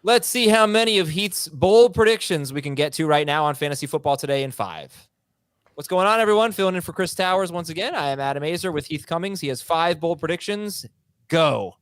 Let's see how many of Heath's bold predictions we can get to right now on Fantasy Football Today in 5. What's going on, everyone? Filling in for Chris Towers once again. I am Adam Azer with Heath Cummings. He has 5 bold predictions. Go.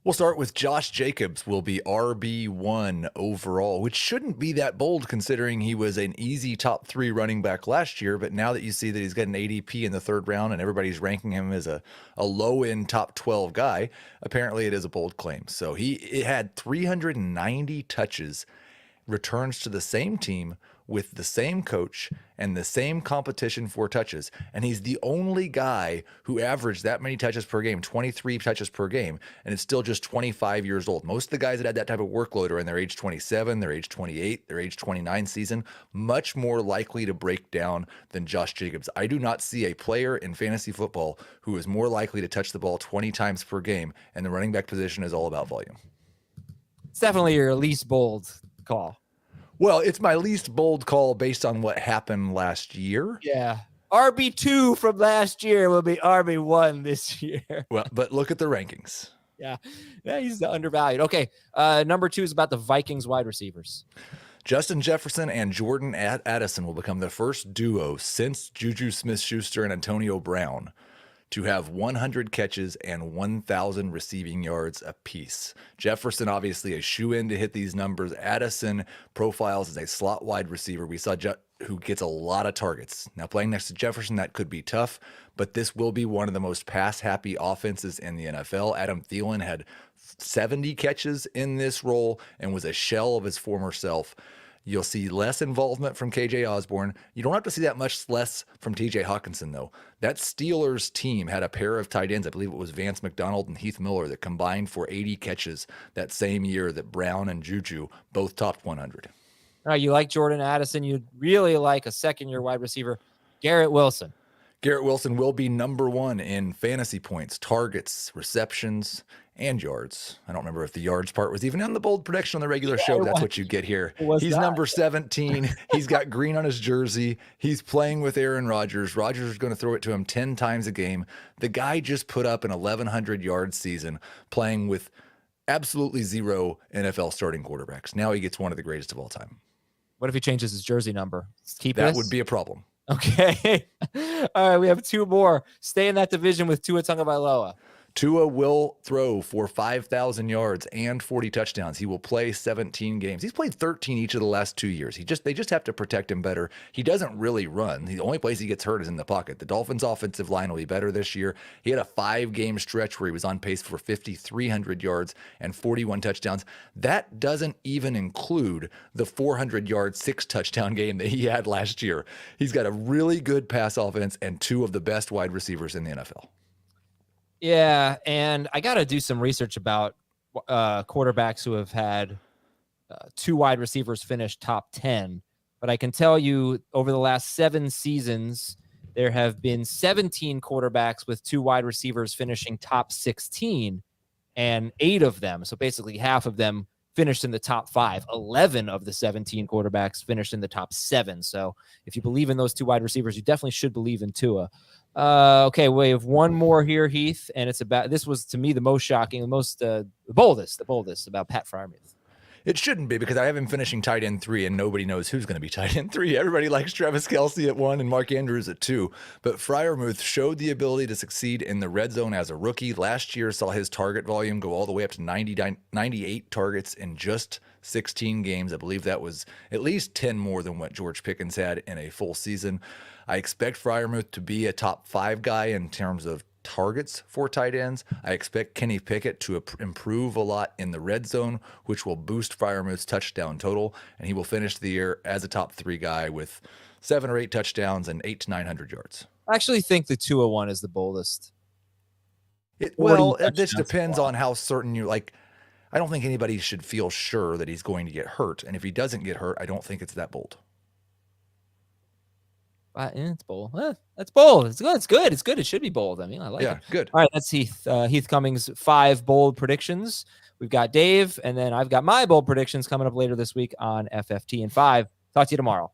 We'll start with Josh Jacobs will be RB1 overall, which shouldn't be that bold considering he was an easy top 3 running back last year. But now that you see that he's got an ADP in the 3rd round and everybody's ranking him as a low-end top 12 guy, apparently it is a bold claim. So it had 390 touches, returns to the same team with the same coach and the same competition for touches. And he's the only guy who averaged that many touches per game, 23 touches per game, and it's still just 25 years old. Most of the guys that had that type of workload are in their age 27, their age 28, their age 29 season, much more likely to break down than Josh Jacobs. I do not see a player in fantasy football who is more likely to touch the ball 20 times per game, and the running back position is all about volume. It's definitely your least bold call. Well, it's my least bold call based on what happened last year. Yeah. RB2 from last year will be RB1 this year. Well, but look at the rankings. Yeah, he's undervalued. Okay, number 2 is about the Vikings wide receivers. Justin Jefferson and Jordan Addison will become the first duo since Juju Smith-Schuster and Antonio Brown to have 100 catches and 1,000 receiving yards apiece. Jefferson, obviously, a shoe-in to hit these numbers. Addison profiles as a slot wide receiver. We saw who gets a lot of targets. Now, playing next to Jefferson, that could be tough, but this will be one of the most pass-happy offenses in the NFL. Adam Thielen had 70 catches in this role and was a shell of his former self. You'll see less involvement from KJ Osborne. You don't have to see that much less from TJ Hawkinson, though. That Steelers team had a pair of tight ends, I believe it was Vance McDonald and Heath Miller, that combined for 80 catches that same year that Brown and Juju both topped 100. All right, you like Jordan Addison. You really like a second-year wide receiver, Garrett Wilson. Garrett Wilson will be number 1 in fantasy points, targets, receptions, and yards. I don't remember if the yards part was even on the bold prediction on the regular show. That's what you get here. He's number 17. He's got green on his jersey. He's playing with Aaron Rodgers. Rodgers is going to throw it to him 10 times a game. The guy just put up an 1,100-yard season playing with absolutely 0 NFL starting quarterbacks. Now he gets one of the greatest of all time. What if he changes his jersey number? That would be a problem. Okay. All right, we have 2 more. Stay in that division with Tua Tagovailoa. Tua will throw for 5,000 yards and 40 touchdowns. He will play 17 games. He's played 13 each of the last 2 years. They just have to protect him better. He doesn't really run. The only place he gets hurt is in the pocket. The Dolphins' offensive line will be better this year. He had a 5-game stretch where he was on pace for 5,300 yards and 41 touchdowns. That doesn't even include the 400-yard, 6-touchdown game that he had last year. He's got a really good pass offense and 2 of the best wide receivers in the NFL. Yeah, and I got to do some research about quarterbacks who have had 2 wide receivers finish top 10. But I can tell you over the last 7 seasons, there have been 17 quarterbacks with 2 wide receivers finishing top 16, and 8 of them, so basically half of them, finished in the top 5. 11 of the 17 quarterbacks finished in the top 7. So if you believe in those 2 wide receivers, you definitely should believe in Tua. Okay, we have one more here, Heath, and it's about, this was to me the most shocking, the boldest about Pat Freiermuth. It shouldn't be, because I have him finishing tight end 3, and nobody knows who's going to be tight end 3. Everybody likes Travis Kelce at 1 and Mark Andrews at 2. But Freiermuth showed the ability to succeed in the red zone as a rookie. Last year saw his target volume go all the way up to 98 targets in just 16 games. I believe that was at least 10 more than what George Pickens had in a full season. I expect Freiermuth to be a top 5 guy in terms of targets for tight ends. I expect Kenny Pickett to improve a lot in the red zone, which will boost Freiermuth's touchdown total, and he will finish the year as a top 3 guy with 7 or 8 touchdowns and 800 to 900 yards. I actually think the 201 is the boldest. Well, this depends on how certain you like. I don't think anybody should feel sure that he's going to get hurt, and if he doesn't get hurt, I don't think it's that bold. It's bold. That's bold. It's good. It's good. It's good. It should be bold. I mean, I like it. Yeah, good. All right, that's Heath Cummings' 5 bold predictions. We've got Dave, and then I've got my bold predictions coming up later this week on FFT in 5. Talk to you tomorrow.